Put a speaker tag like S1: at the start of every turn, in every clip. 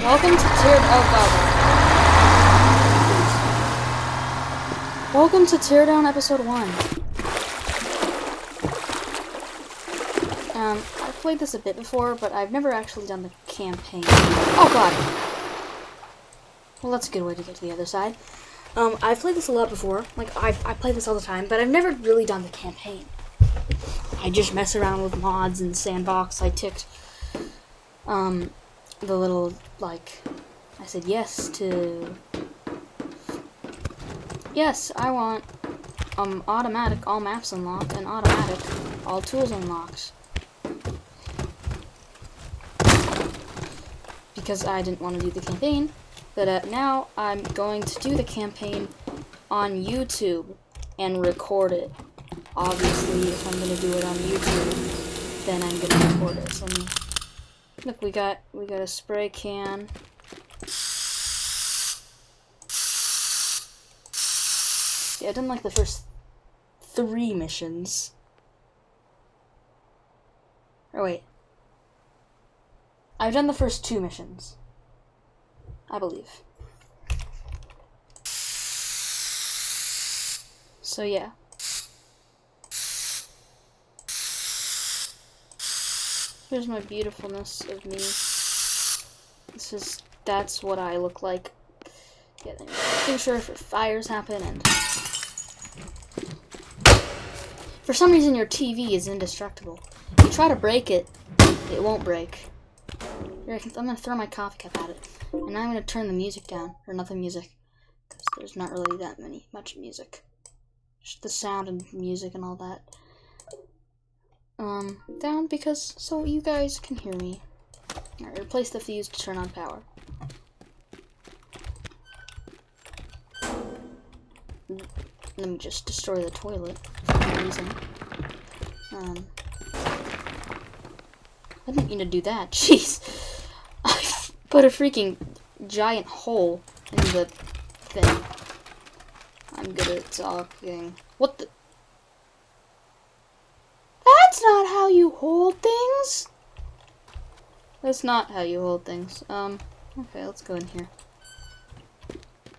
S1: Welcome to Welcome to Teardown episode 1. I've played this a bit before, but I've never actually done the campaign. Oh god! Well, that's a good way to get to the other side. I've played this a lot before. Like, I play this all the time, but I've never really done the campaign. I just mess around with mods and sandbox. I ticked, the little, like, I said yes to... Yes, I want, automatic all maps unlocked and automatic all tools unlocked. Because I didn't want to do the campaign, but now I'm going to do the campaign on YouTube and record it. Obviously, if I'm going to do it on YouTube, then I'm going to record it. So, look, we got a spray can. See, I've done like the first 3 missions. Or wait. I've done the first 2 missions, I believe. So yeah. Here's my beautifulness of me. That's what I look like. Yeah, making sure if fires happen and... For some reason your TV is indestructible. If you try to break it, it won't break. Here, I'm gonna throw my coffee cup at it. And I'm gonna turn the music down. Or not the music. Because there's not really that much music. Just the sound and music and all that. Down because so you guys can hear me. Alright, replace the fuse to turn on power. Let me just destroy the toilet for no reason. I didn't mean to do that. Jeez. I put a freaking giant hole in the thing. I'm good at talking. What the? That's not how you hold things. That's not how you hold things. Okay, let's go in here.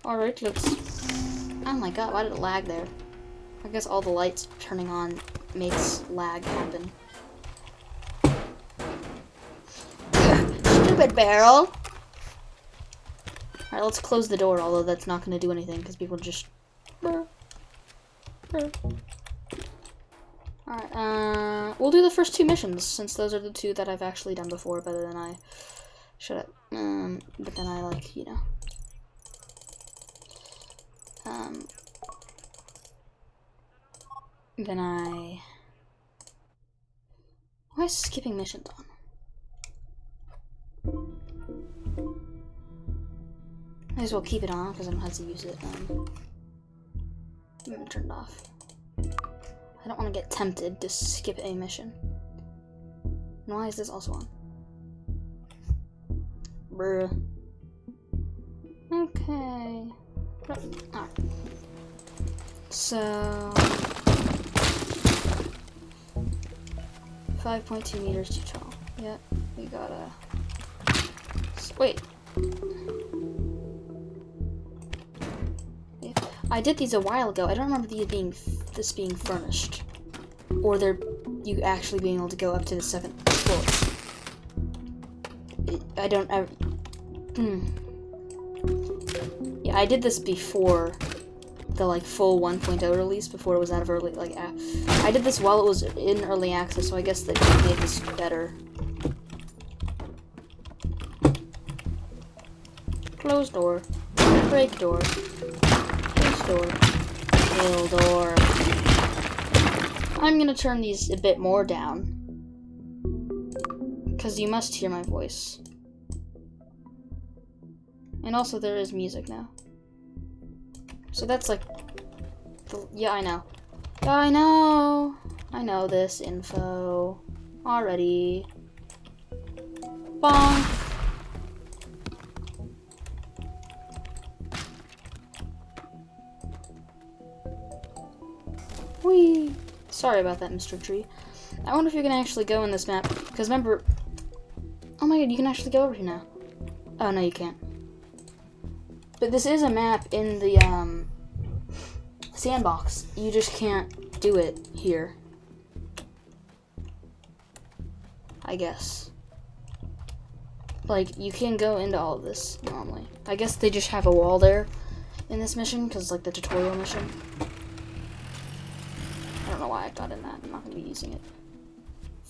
S1: Alright, let's... Oh my god, why did it lag there? I guess all the lights turning on makes lag happen. Stupid barrel! Alright, let's close the door, although that's not going to do anything, because people just... Alright, we'll do the first 2 missions, since those are the 2 that I've actually done before, better than I... Shut up. But then I, like, you know... Then I... Why is skipping missions on? Might as well keep it on, because I don't have to use it. I'm gonna turn it off. I don't want to get tempted to skip a mission. And why is this also on? Bruh. Okay. Alright. So... 5.2 meters too tall. Yep, we gotta... Wait. I did these a while ago. I don't remember this being furnished, or you actually being able to go up to the 7th floor. Yeah, I did this before the like full 1.0 release, before it was out of early I did this while it was in early access, so I guess they made this better. Close door, break door. Door. Kill door. I'm gonna turn these a bit more down, because you must hear my voice. And also there is music now. So that's like... Yeah, I know. I know this info already. Bonk. Whee! Sorry about that, Mr. Tree. I wonder if you can actually go in this map, because remember... Oh my god, you can actually go over here now. Oh, no, you can't. But this is a map in the, sandbox. You just can't do it here. I guess. Like, you can go into all of this normally. I guess they just have a wall there in this mission, because, like, the tutorial mission. I don't know why I got in that. I'm not going to be using it.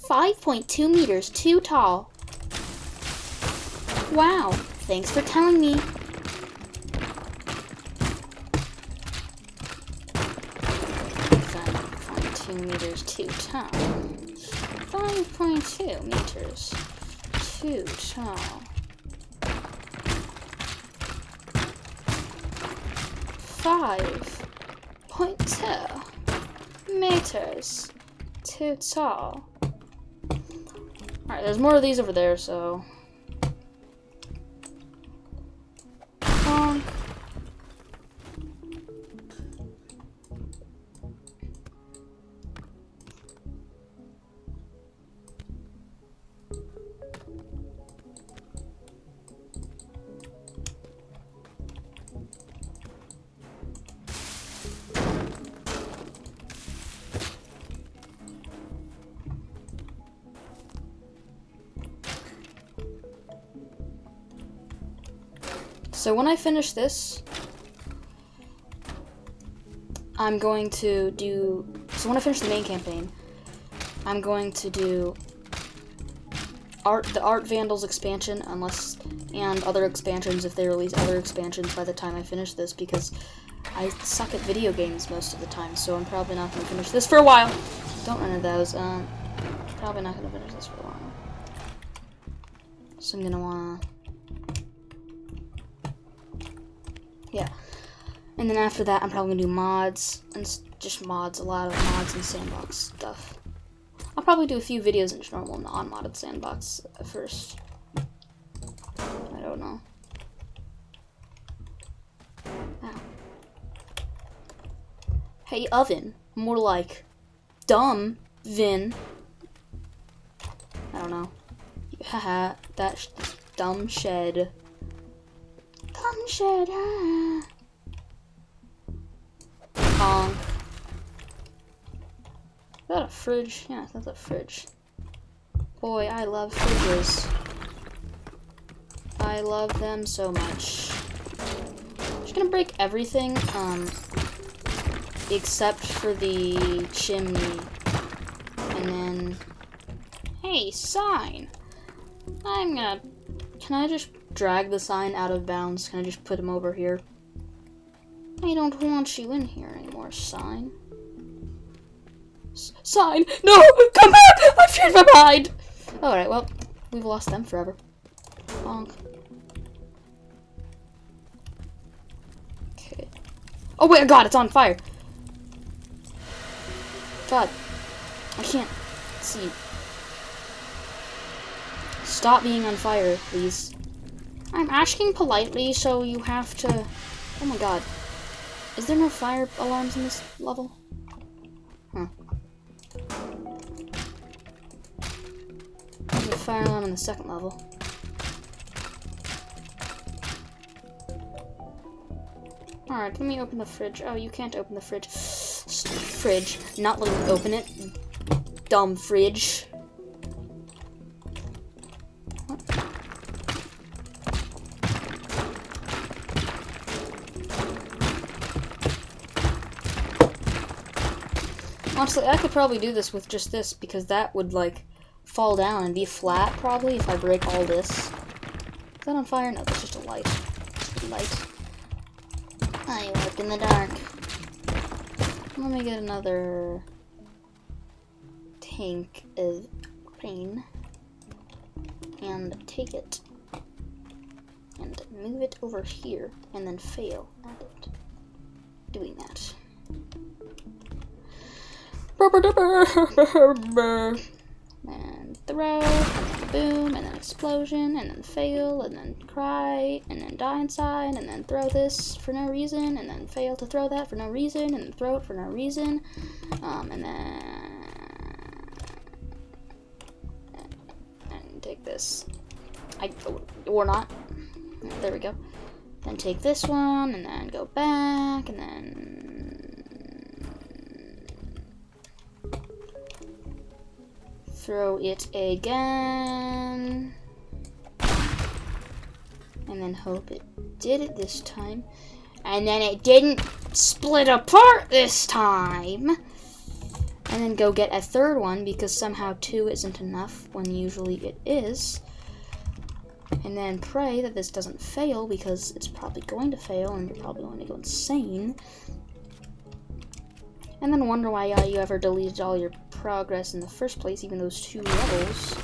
S1: 5.2 meters, too tall. Wow, thanks for telling me. 5.2 meters, too tall. 5.2 meters, too tall. 5.2 meters, too tall. Alright, there's more of these over there, so... So when I finish this, I'm going to do... So when I finish the main campaign, I'm going to do the Art Vandals expansion, and other expansions if they release other expansions by the time I finish this, because I suck at video games most of the time, so I'm probably not going to finish this for a while. Don't run into those. Probably not going to finish this for a while. So I'm going to want to... Yeah. And then after that, I'm probably going to do mods, and just mods, a lot of mods and sandbox stuff. I'll probably do a few videos in just normal non-modded sandbox at first. I don't know. Ow. Hey, oven. More like dumb Vin. I don't know. Haha, that dumb shed. Dumb shed, ah. Honk. Is that a fridge? Yeah, that's a fridge. Boy, I love fridges. I love them so much. I'm just gonna break everything, except for the chimney. And then... Hey, sign! Can I just drag the sign out of bounds? Can I just put him over here? I don't want you in here anymore, sign. Sign! No! Come back! I've changed my mind! Alright, well, we've lost them forever. Bonk. Okay. Oh wait, God, it's on fire! God. I can't see. Stop being on fire, please. I'm asking politely, so you have to... Oh my God. Is there no fire alarms in this level? Huh. There's a fire alarm on the second level. Alright, let me open the fridge. Oh, you can't open the fridge. Fridge. Not letting me open it. Dumb fridge. Honestly, I could probably do this with just this, because that would, like, fall down and be flat, probably, if I break all this. Is that on fire? No, that's just a light. Light. I work in the dark. Let me get another tank of grain and take it and move it over here and then fail at it. Doing that. And throw, and then boom, and then explosion, and then fail, and then cry, and then die inside, and then throw this for no reason, and then fail to throw that for no reason, and then throw it for no reason, and take this. Or not. There we go. Then take this one, and then go back, and then throw it again. And then hope it did it this time. And then it didn't split apart this time. And then go get a third one, because somehow 2 isn't enough when usually it is. And then pray that this doesn't fail, because it's probably going to fail and you're probably going to go insane. And then wonder why you ever deleted all your progress in the first place, even those 2 levels.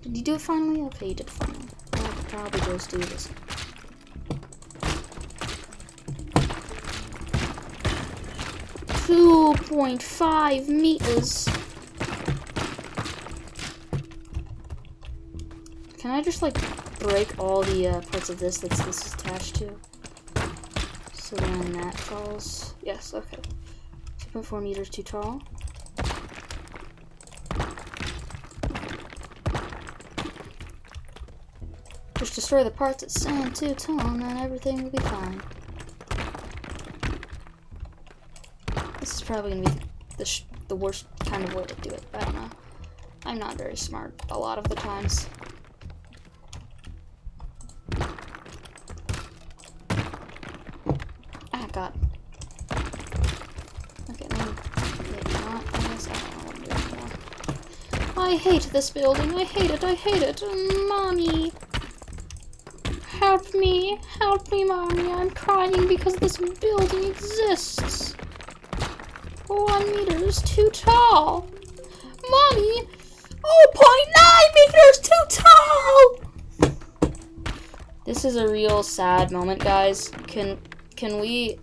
S1: Did you do it finally? Okay, you did it finally. I could probably just do this. .5 meters. Can I just like break all the parts of this that this is attached to? So then that falls. Yes, okay. 2.4 meters too tall. Just destroy the parts that sound too tall, and then everything will be fine. This is probably gonna be the worst kind of way to do it. I don't know. I'm not very smart a lot of the times. Ah, God. Okay, let me not. I guess I don't know what I'm doing anymore. I hate this building. I hate it. I hate it. Mommy. Help me. Help me, Mommy. I'm crying because this building exists. 1 meter is too tall. Mommy, 0.9 meters too tall. This is a real sad moment, guys. Can we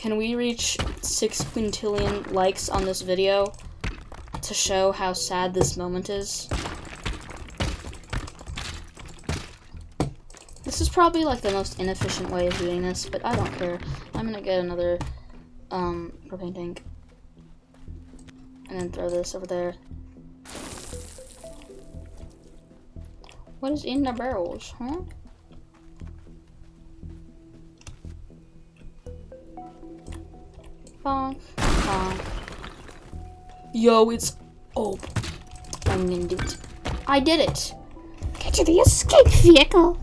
S1: reach 6 quintillion likes on this video to show how sad this moment is? This is probably like the most inefficient way of doing this, but I don't care. I'm gonna get another propane tank. And then throw this over there. What is in the barrels, huh? Bonk, bonk. Yo, it's... Oh. I'm gonna do it. I did it! Get to the escape vehicle!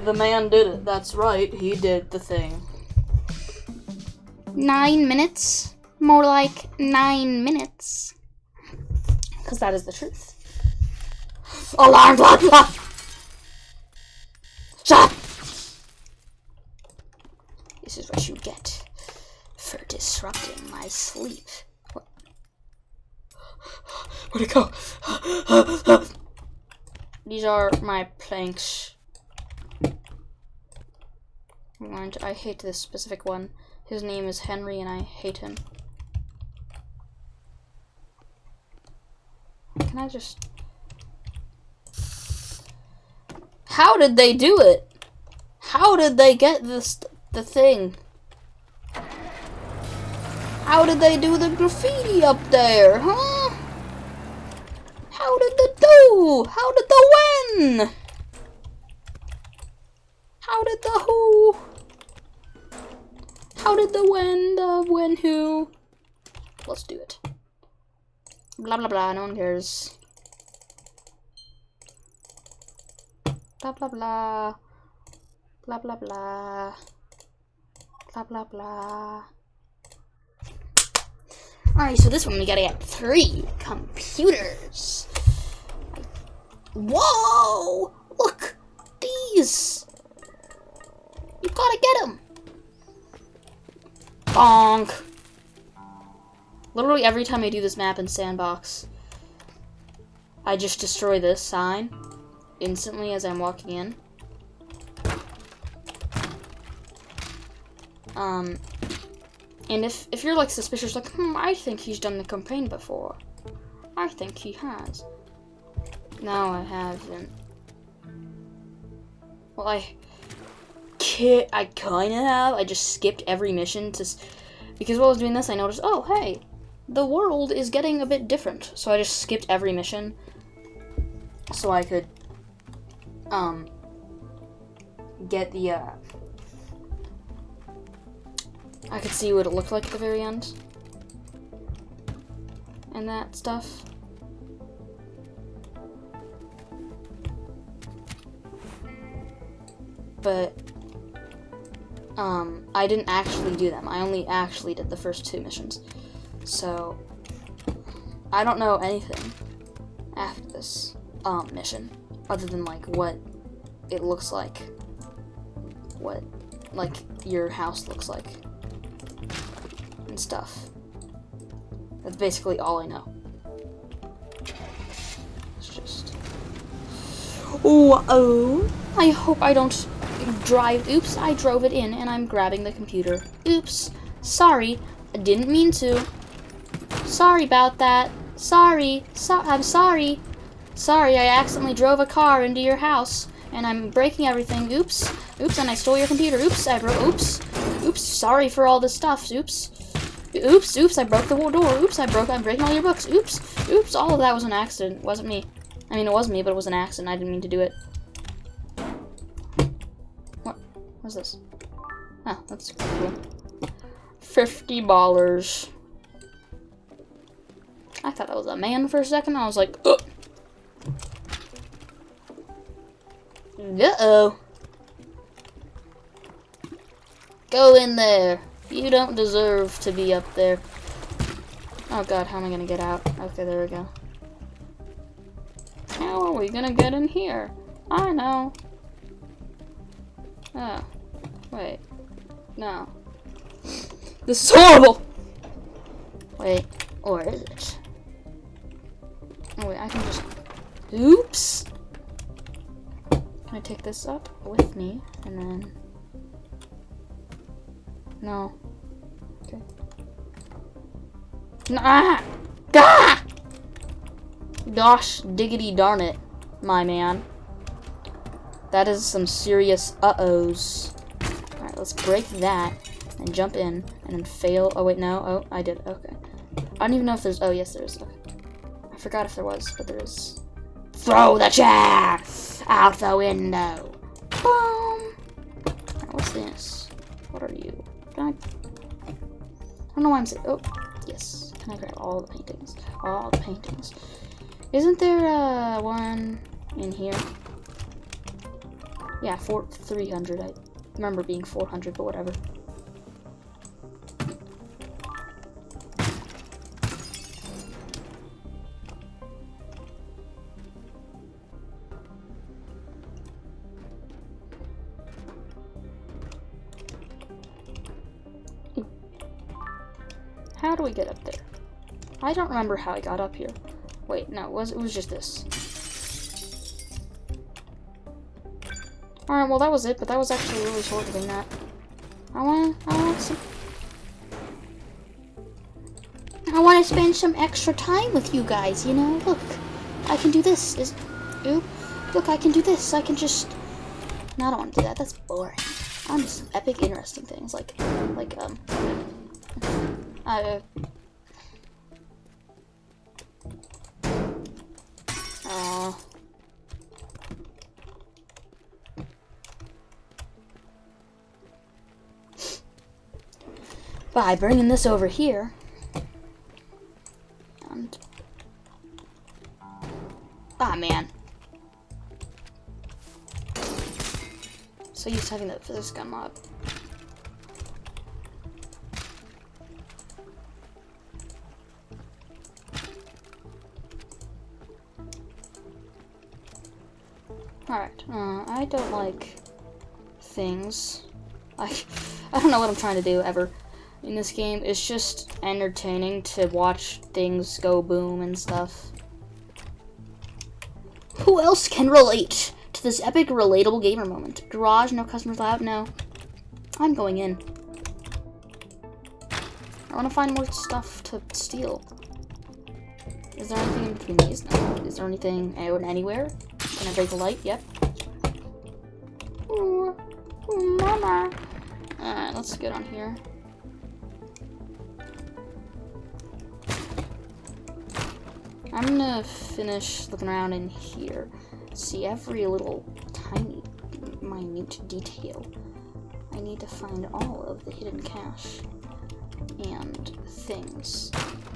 S1: The man did it. That's right. He did the thing. 9 minutes? More like 9 minutes. Because that is the truth. Alarm clock! Shut up! This is what you get for disrupting my sleep. What? Where'd it go? These are my planks. I hate this specific one. His name is Henry, and I hate him. Can I just... How did they do it? How did they get the thing? How did they do the graffiti up there, huh? How did the do? How did the when? How did the who? How did the when who? Let's do it. Blah blah blah, no one cares. Blah blah blah. Blah blah blah. Blah blah blah. Alright, so this one we gotta get 3 computers. Whoa! Look! These! You gotta get them! Bonk! Literally every time I do this map in Sandbox, I just destroy this sign instantly as I'm walking in. And if you're like suspicious, like, I think he's done the campaign before. I think he has. No, I haven't. Well, I kind of have. I just skipped every mission because while I was doing this, I noticed, oh, hey, the world is getting a bit different. So I just skipped every mission so I could get the I could see what it looked like at the very end and that stuff. But I didn't actually do them. I only actually did the first 2 missions. So I don't know anything after this mission other than like what it looks like, what like your house looks like and stuff. That's basically all I know. It's just oh, I hope I don't drive. Oops, I drove it in and I'm grabbing the computer. Oops, sorry, I didn't mean to. Sorry about that. Sorry, I'm sorry. Sorry, I accidentally drove a car into your house and I'm breaking everything. Oops, oops, and I stole your computer. Oops, oops, oops, sorry for all this stuff. Oops, oops, oops, I broke the door. Oops, I'm breaking all your books. Oops, oops, all of that was an accident. It wasn't me. I mean, it was me, but it was an accident. I didn't mean to do it. What's this? Oh, that's cool. $50. I thought that was a man for a second. I was like, ugh. Uh-oh. Go in there. You don't deserve to be up there. Oh god, how am I gonna get out? Okay, there we go. How are we gonna get in here? I know. Oh. Wait. No. This is horrible! Wait. Or is it? Oh wait, I can just... Oops! Can I take this up with me? And then... No. Okay. Ah! Gah! Gosh diggity darn it, my man. That is some serious uh-ohs. Alright, let's break that and jump in and then fail. Oh wait, no. Oh, I did. Okay. I don't even know if there's... Oh, yes, there is. Okay. I forgot if there was, but there is. Throw the chair out the window. Boom. Right, what's this? What are you? Can I don't know why I'm saying. Oh, yes. Can I grab all the paintings? All the paintings. Isn't there one in here? Yeah, 300. I remember being 400, but whatever. How do we get up there? I don't remember how I got up here. Wait, no, it was just this. Alright, well that was it, but that was actually really shorter than that. I want to spend some extra time with you guys, you know? Look, I can do this. Look, I can do this. I can just... No, I don't want to do that. That's boring. I want to do some epic, interesting things, by bringing this over here, and man, so used to having the physics gun mod. Alright, I don't like things. I don't know what I'm trying to do ever in this game. It's just entertaining to watch things go boom and stuff. Who else can relate to this epic relatable gamer moment? Garage, no customers allowed? No. I'm going in. I want to find more stuff to steal. Is there anything in between these? No. Is there anything anywhere? Can I break the light? Yep. Ooh, mama. Alright, let's get on here. I'm gonna finish looking around in here. See every little tiny, minute detail. I need to find all of the hidden cache and things.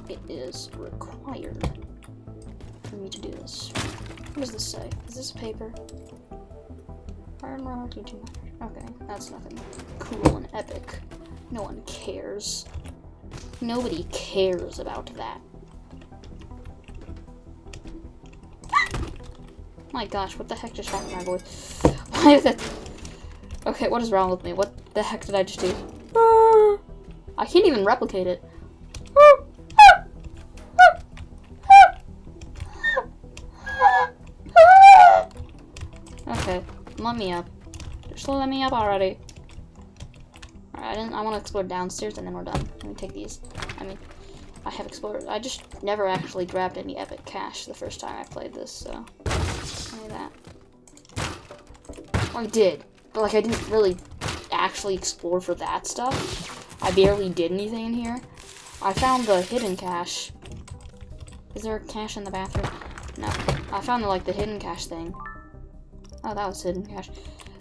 S1: It is required for me to do this. What does this say? Is this paper? Okay, that's nothing cool and epic. No one cares. Nobody cares about that. My gosh, what the heck just happened to my voice? Why is that? Okay, what is wrong with me? What the heck did I just do? I can't even replicate it. Okay, let me up. Just let me up already. Alright, I want to explore downstairs and then we're done. Let me take these. I have explored. I just never actually grabbed any epic cache the first time I played this, so. Only that. Well, I did, but like I didn't really actually explore for that stuff. I barely did anything in here. I found the hidden cache. Is there a cache in the bathroom? No. I found the hidden cache thing. Oh, that was hidden cache.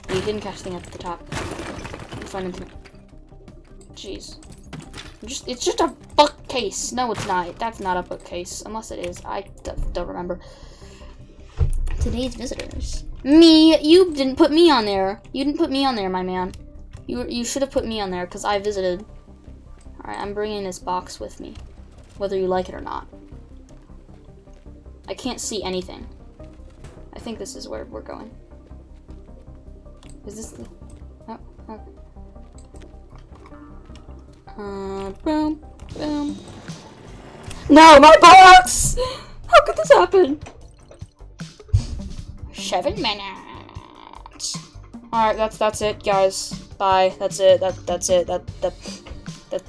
S1: The hidden cache thing up at the top. Didn't find anything. Jeez. It's just a bookcase. No, it's not. That's not a bookcase. Unless it is. I don't remember. Today's visitors. Me! You didn't put me on there. You didn't put me on there, my man. You should have put me on there, because I visited. Alright, I'm bringing this box with me. Whether you like it or not. I can't see anything. I think this is where we're going. Is this the... Oh, okay. Boom, boom. No, my box! How could this happen? 7 minutes. Alright, that's it, guys. Bye. That's it. That's it. That